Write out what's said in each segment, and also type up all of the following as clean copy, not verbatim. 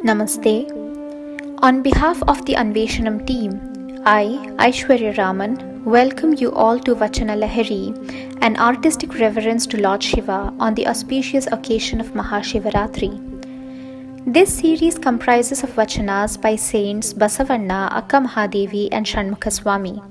Namaste. On behalf of the Anveshanam team, I, Aishwarya Raman, welcome you all to Vachana Lahari, an artistic reverence to Lord Shiva on the auspicious occasion of Mahashivaratri. This series comprises of vachanas by Saints Basavanna, Akka Mahadevi and Shanmukha Swami.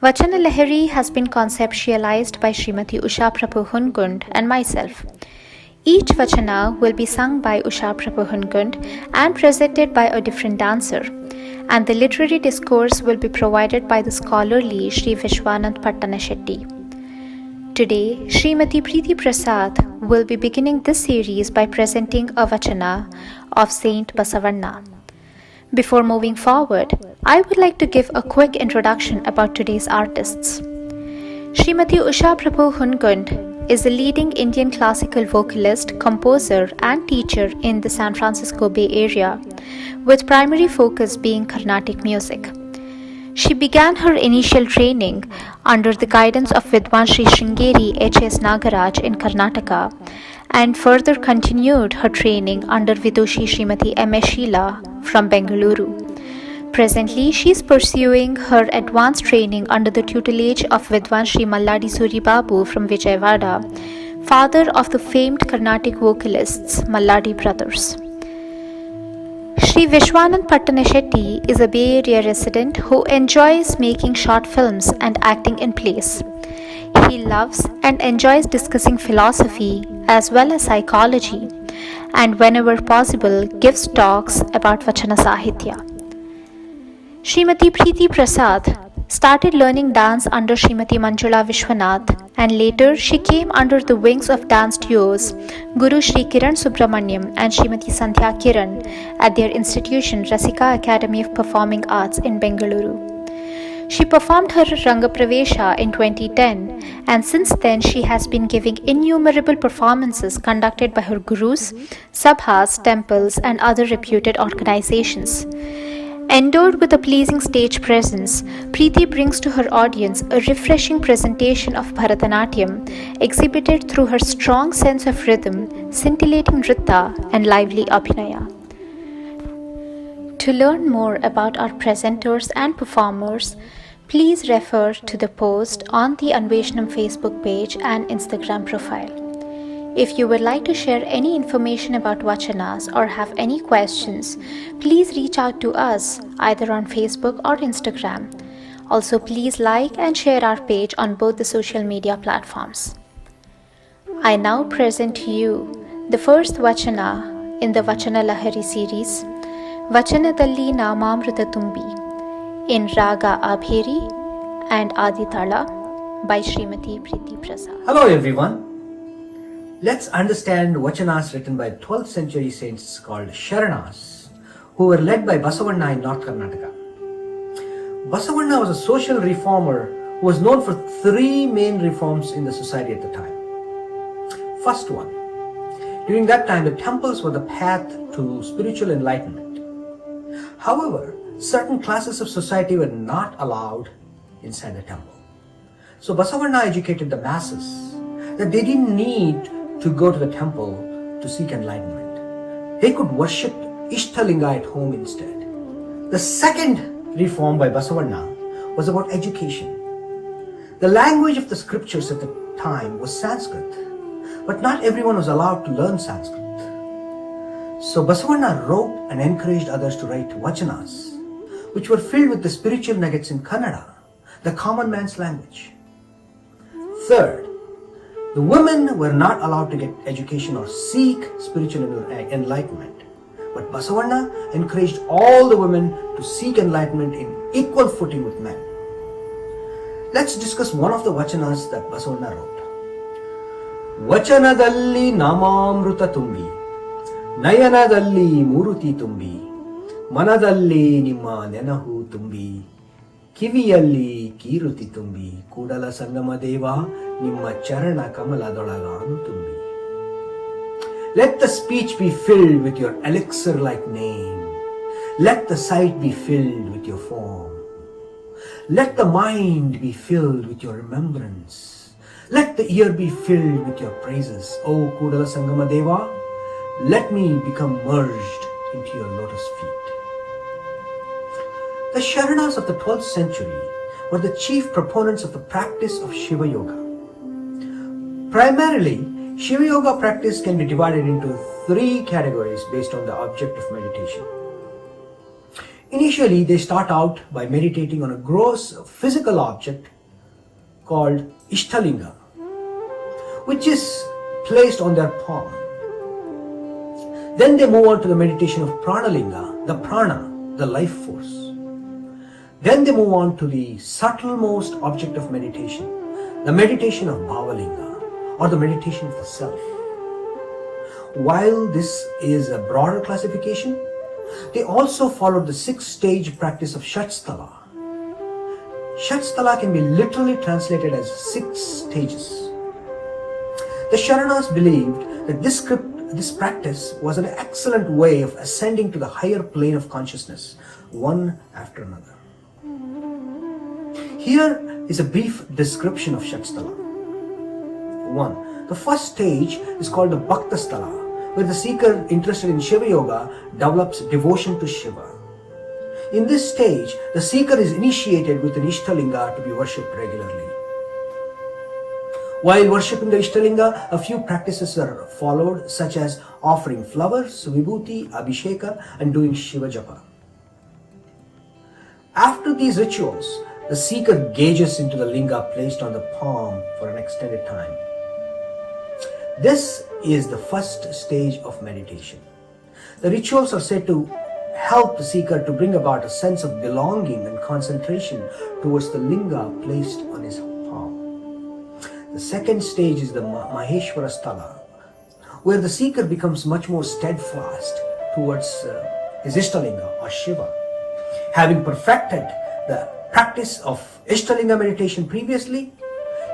Vachana Lahari has been conceptualized by Srimati Usha Prabhu Hungund and myself. Each vachana will be sung by Usha Prabhu Hungund and presented by a different dancer, and the literary discourse will be provided by the scholarly Sri Vishwanand Pattanashetty. Today, Srimati Preethi Prasad will be beginning this series by presenting a vachana of Saint Basavanna. Before moving forward, I would like to give a quick introduction about today's artists. Srimati Usha Prabhu Hungund is a leading Indian classical vocalist, composer, and teacher in the San Francisco Bay Area, with primary focus being Carnatic music. She began her initial training under the guidance of Vidwan Sri Sringeri H.S. Nagaraj in Karnataka, and further continued her training under Vidushi Srimati M.S. Sheila from Bengaluru. Presently, she is pursuing her advanced training under the tutelage of Vidwan Sri Malladi Suri Babu from Vijayawada, father of the famed Carnatic vocalists Malladi brothers. Sri Vishwanand Pattanashetty is a Bay Area resident who enjoys making short films and acting in plays. He loves and enjoys discussing philosophy as well as psychology, and whenever possible gives talks about Vachana Sahitya. Srimati Preethi Prasad started learning dance under Srimati Manjula Vishwanath, and later she came under the wings of dance duos Guru Sri Kiran Subramaniam and Srimati Sandhya Kiran at their institution Rasika Academy of Performing Arts in Bengaluru. She performed her Ranga Pravesha in 2010, and since then she has been giving innumerable performances conducted by her gurus, sabhas, temples and other reputed organizations. Endowed with a pleasing stage presence, Preethi brings to her audience a refreshing presentation of Bharatanatyam, exhibited through her strong sense of rhythm, scintillating nritta, and lively abhinaya. To learn more about our presenters and performers, please refer to the post on the Anveshanam Facebook page and Instagram profile. If you would like to share any information about vachanas or have any questions, please reach out to us either on Facebook or Instagram. Also, please like and share our page on both the social media platforms. I now present to you the first vachana in the Vachana Lahari series, Vachanadalli Namamrutha Tumbi, in Raaga Abheri and Taala by Srimati Preethi Prasad. Hello everyone. Let's understand vachanas written by 12th century saints called Sharanas, who were led by Basavanna in North Karnataka. Basavanna was a social reformer who was known for three main reforms in the society at the time. First one, during that time the temples were the path to spiritual enlightenment. However, certain classes of society were not allowed inside the temple. So Basavanna educated the masses that they didn't need to go to the temple to seek enlightenment. They could worship Ishtalinga at home instead. The second reform by Basavanna was about education. The language of the scriptures at the time was Sanskrit, but not everyone was allowed to learn Sanskrit. So Basavanna wrote and encouraged others to write vachanas, which were filled with the spiritual nuggets in Kannada, the common man's language. Third, the women were not allowed to get education or seek spiritual enlightenment. But Basavanna encouraged all the women to seek enlightenment in equal footing with men. Let's discuss one of the vachanas that Basavanna wrote. Vachanadalli Namamrutha Tumbi, Nayanadalli Muruti Tumbi, Manadalli Nimma Nenahu Tumbi, Kiviyalli Kiruti Tumbi, Kudala Sangama Deva, Nimma Charana Kamaladolaganu Tumbi. Let the speech be filled with your elixir-like name. Let the sight be filled with your form. Let the mind be filled with your remembrance. Let the ear be filled with your praises. O Kudala Sangama Deva, let me become merged into your lotus feet. The Sharanas of the 12th century were the chief proponents of the practice of Shiva Yoga. Primarily, Shiva Yoga practice can be divided into 3 categories based on the object of meditation. Initially, they start out by meditating on a gross physical object called Ishtalinga, which is placed on their palm. Then they move on to the meditation of Pranalinga, the prana, the life force. Then they move on to the subtlemost object of meditation, the meditation of Bhavalinga, or the meditation of the self. While this is a broader classification, they also followed the 6-stage practice of Shatsthala. Shatsthala can be literally translated as 6 stages. The Sharanas believed that this practice was an excellent way of ascending to the higher plane of consciousness, one after another. Here is a brief description of Shatsthala. 1. The first stage is called the Bhakta Sthala, where the seeker interested in Shiva Yoga develops devotion to Shiva. In this stage, the seeker is initiated with an Ishtalinga to be worshipped regularly. While worshipping the Ishtalinga, a few practices are followed, such as offering flowers, vibhuti, abhisheka, and doing Shiva Japa. After these rituals, the seeker gazes into the linga placed on the palm for an extended time. This is the first stage of meditation. The rituals are said to help the seeker to bring about a sense of belonging and concentration towards the linga placed on his palm. The second stage is the Maheshwara Sthala, where the seeker becomes much more steadfast towards his Ishtalinga or Shiva. Having perfected the practice of Ishtalinga meditation previously,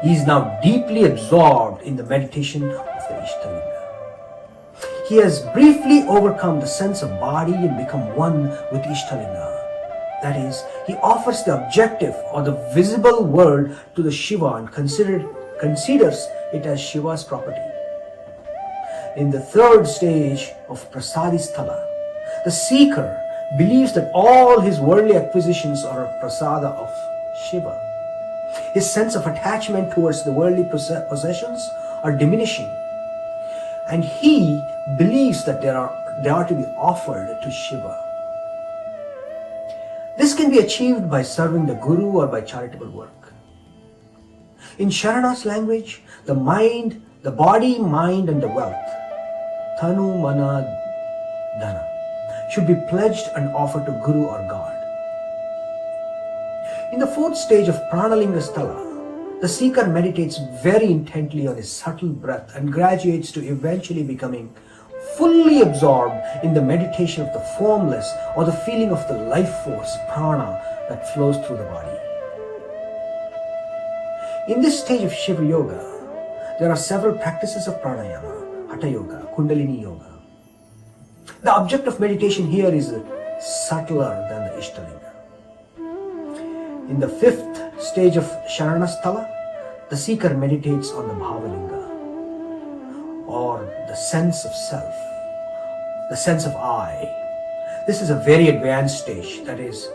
he is now deeply absorbed in the meditation of the Ishtalinga. He has briefly overcome the sense of body and become one with Ishtalinga. That is, he offers the objective or the visible world to the Shiva and considers it as Shiva's property. In the third stage of Prasadi Sthala, the seeker believes that all his worldly acquisitions are a prasada of Shiva. His sense of attachment towards the worldly possessions are diminishing, and he believes that they are to be offered to Shiva. This can be achieved by serving the Guru or by charitable work. In Sharana's language, the body, mind, and the wealth, Tanu, Mana, Dhana, should be pledged and offered to Guru or God. In the fourth stage of Pranalinga Sthala, the seeker meditates very intently on his subtle breath and graduates to eventually becoming fully absorbed in the meditation of the formless or the feeling of the life force, prana, that flows through the body. In this stage of Shiva Yoga, there are several practices of pranayama, Hatha Yoga, Kundalini Yoga. The object of meditation here is subtler than the Ishtalinga. In the fifth stage of Sharanasthala, the seeker meditates on the Bhavalinga, or the sense of self, the sense of I. This is a very advanced stage. That is,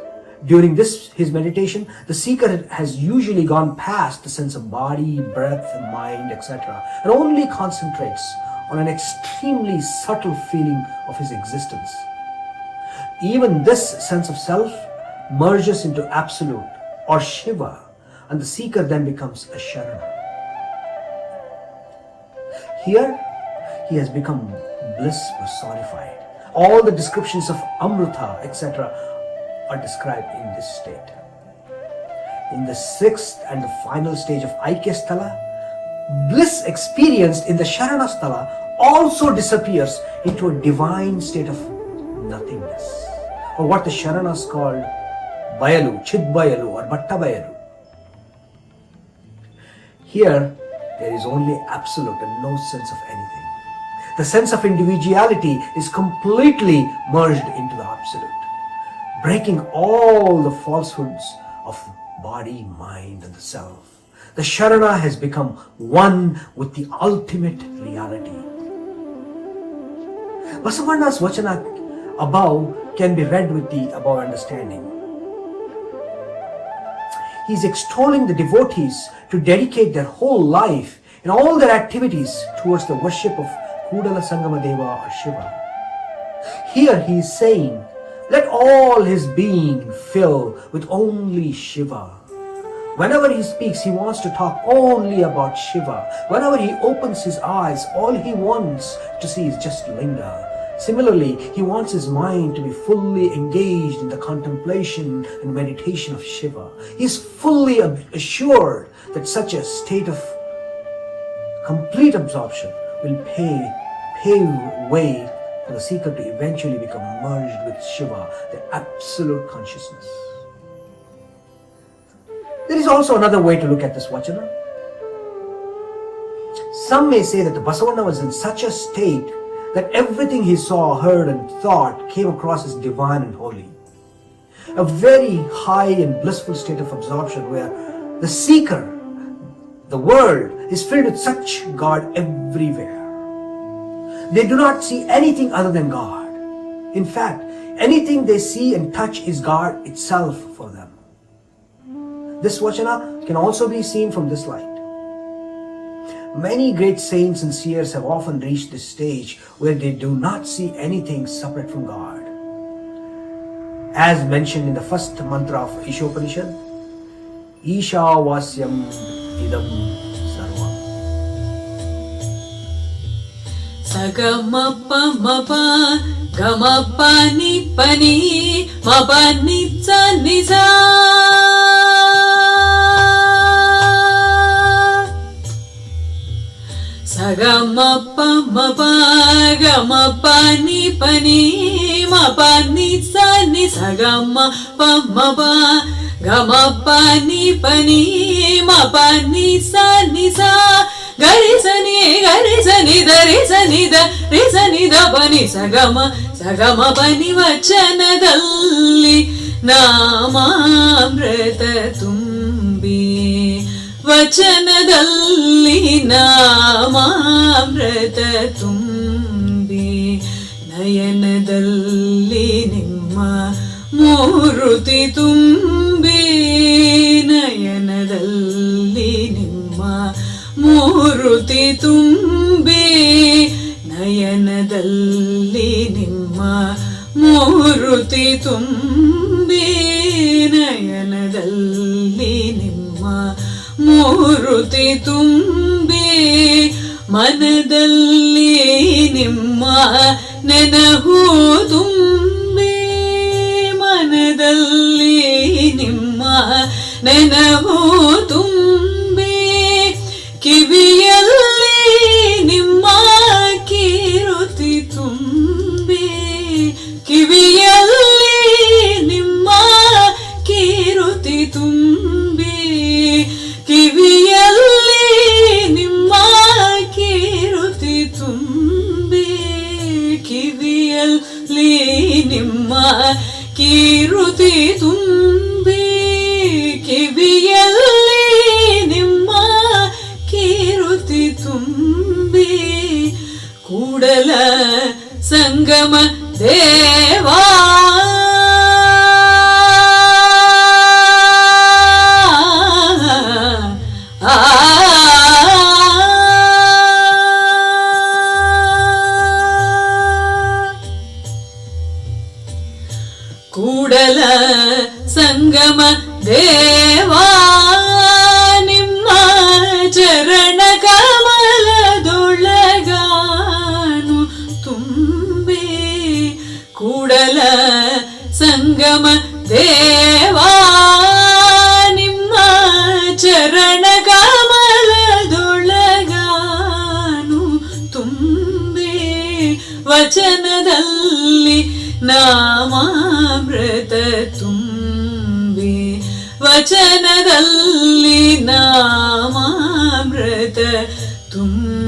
during his meditation, the seeker has usually gone past the sense of body, breath, mind, etc., and only concentrates on an extremely subtle feeling of his existence. Even this sense of self merges into Absolute or Shiva, and the seeker then becomes a Sharana. Here, he has become bliss personified. All the descriptions of Amrutha, etc., are described in this state. In the sixth and the final stage of Aikya Sthala, bliss experienced in the Sharana Sthala also disappears into a divine state of nothingness, or what the Sharanas called Bayalu, Chid Bayalu, or Bhatta Bayalu. Here, there is only absolute and no sense of anything. The sense of individuality is completely merged into the absolute, breaking all the falsehoods of body, mind, and the self. The Sharana has become one with the ultimate reality. Basavanna's Vachana above can be read with the above understanding. He is extolling the devotees to dedicate their whole life and all their activities towards the worship of Kudala Sangama Deva or Shiva. Here he is saying, let all his being fill with only Shiva. Whenever he speaks, he wants to talk only about Shiva. Whenever he opens his eyes, all he wants to see is just Linga. Similarly, he wants his mind to be fully engaged in the contemplation and meditation of Shiva. He is fully assured that such a state of complete absorption will pave way for the seeker to eventually become merged with Shiva, the absolute consciousness. There is also another way to look at this Vachana. Some may say that the Basavanna was in such a state that everything he saw, heard and thought came across as divine and holy. A very high and blissful state of absorption where the seeker, the world, is filled with such God everywhere. They do not see anything other than God. In fact, anything they see and touch is God itself for them. This Vachana can also be seen from this light. Many great saints and seers have often reached this stage where they do not see anything separate from God. As mentioned in the first mantra of Ishopanishad, Isha Vasyam Idam Sarvam. Sagamappa mapa gamappa ni pani mapa nitsa nisa. Sagamappa mapa gamappa ni pani mapa nitsa nisa. Sagamappa mapa gamappa ni pani mapa nitsa nisa. Gari sani dari sani da re sani da pani sagama pani Vachanadalli Namamrutha Tumbi. Vachanadalli Namamrutha Tumbi. Nayanadalli nimma Muruti Tumbi. Nayanadalli nimma Muruti Tumbi. Nayanadalli nimma Muruti Tumbi. Nayanadalli nimma Muruti Tumbi. Manadalli nimma nenahu Tumbi. Manadalli nimma nenahu Tumbi. Kiviyalli nimma kiruti Tumbi. Kiviyalli nimma kiruti Tumbi. Kiviyalli nimma kiruti Tumbi. Kiviyalli nimma kiruti Tumbi. Kiviyalli nimma kiruti Tumbi. Kudala Sangama Deva. Kudala Sangama Deva. Nimma Charana Kamaladolaganu Tumbi. Kudala Sangama Deva. Nimma Charana Kamaladolaganu Tumbi. Vachanadalli Namamrutha Tumbi. Vachanadalli Namamrutha Tumbi.